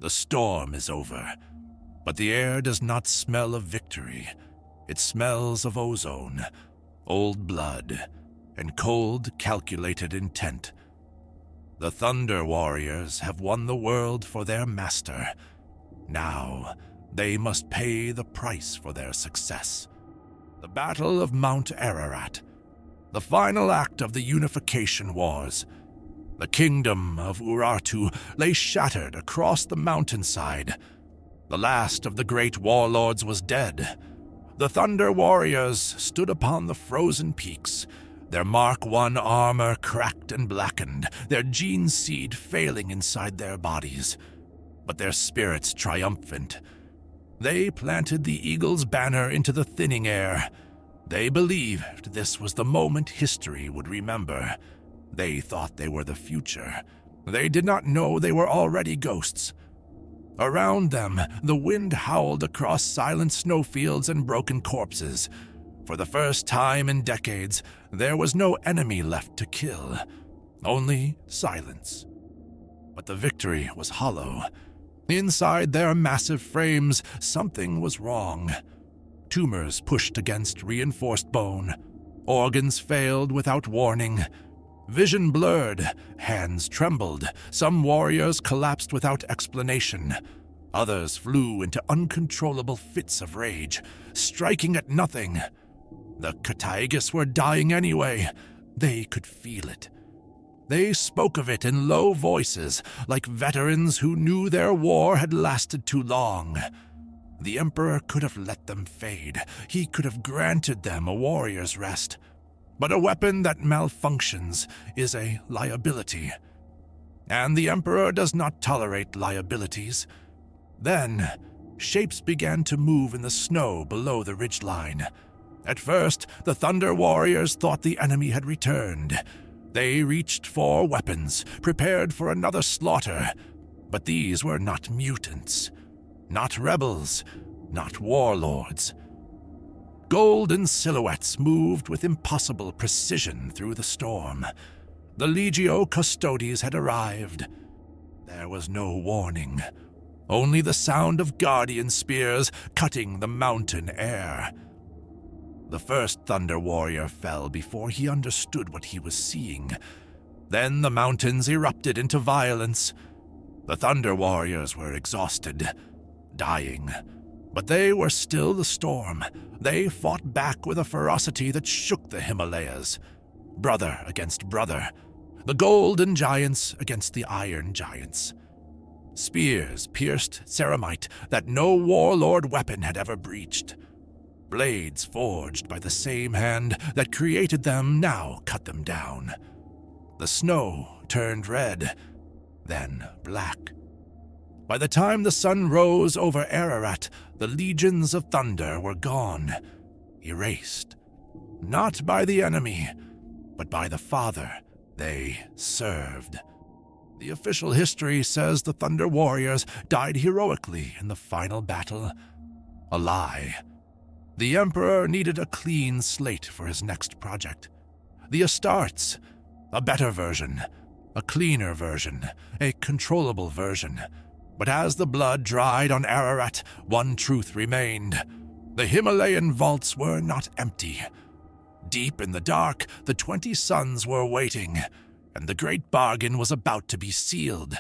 The storm is over, but the air does not smell of victory. It smells of ozone, old blood, and cold, calculated intent. The Thunder Warriors have won the world for their master. Now, they must pay the price for their success. The Battle of Mount Ararat, the final act of the Unification Wars. The kingdom of Urartu lay shattered across the mountainside. The last of the great warlords was dead. The Thunder Warriors stood upon the frozen peaks, their Mark I armor cracked and blackened, their gene seed failing inside their bodies, but their spirits triumphant. They planted the eagle's banner into the thinning air. They believed this was the moment history would remember. They thought they were the future. They did not know they were already ghosts. Around them, the wind howled across silent snowfields and broken corpses. For the first time in decades, there was no enemy left to kill, only silence. But the victory was hollow. Inside their massive frames, something was wrong. Tumors pushed against reinforced bone. Organs failed without warning. Vision blurred, hands trembled, some warriors collapsed without explanation. Others flew into uncontrollable fits of rage, striking at nothing. The Kataigis were dying anyway. They could feel it. They spoke of it in low voices, like veterans who knew their war had lasted too long. The Emperor could have let them fade. He could have granted them a warrior's rest. But a weapon that malfunctions is a liability. And the Emperor does not tolerate liabilities. Then, shapes began to move in the snow below the ridgeline. At first, the Thunder Warriors thought the enemy had returned. They reached for weapons, prepared for another slaughter. But these were not mutants, not rebels, not warlords. Golden silhouettes moved with impossible precision through the storm. The Legio Custodes had arrived. There was no warning, only the sound of guardian spears cutting the mountain air. The first Thunder Warrior fell before he understood what he was seeing. Then the mountains erupted into violence. The Thunder Warriors were exhausted, dying. But they were still the storm. They fought back with a ferocity that shook the Himalayas. Brother against brother. The golden giants against the iron giants. Spears pierced ceramite that no warlord weapon had ever breached. Blades forged by the same hand that created them now cut them down. The snow turned red, then black. By the time the sun rose over Ararat, the legions of thunder were gone, erased. Not by the enemy, but by the Father they served. The official history says the Thunder Warriors died heroically in the final battle. A lie. The Emperor needed a clean slate for his next project. The Astartes, a better version, a cleaner version, a controllable version. But as the blood dried on Ararat, one truth remained. The Himalayan vaults were not empty. Deep in the dark, the 20 suns were waiting, and the great bargain was about to be sealed.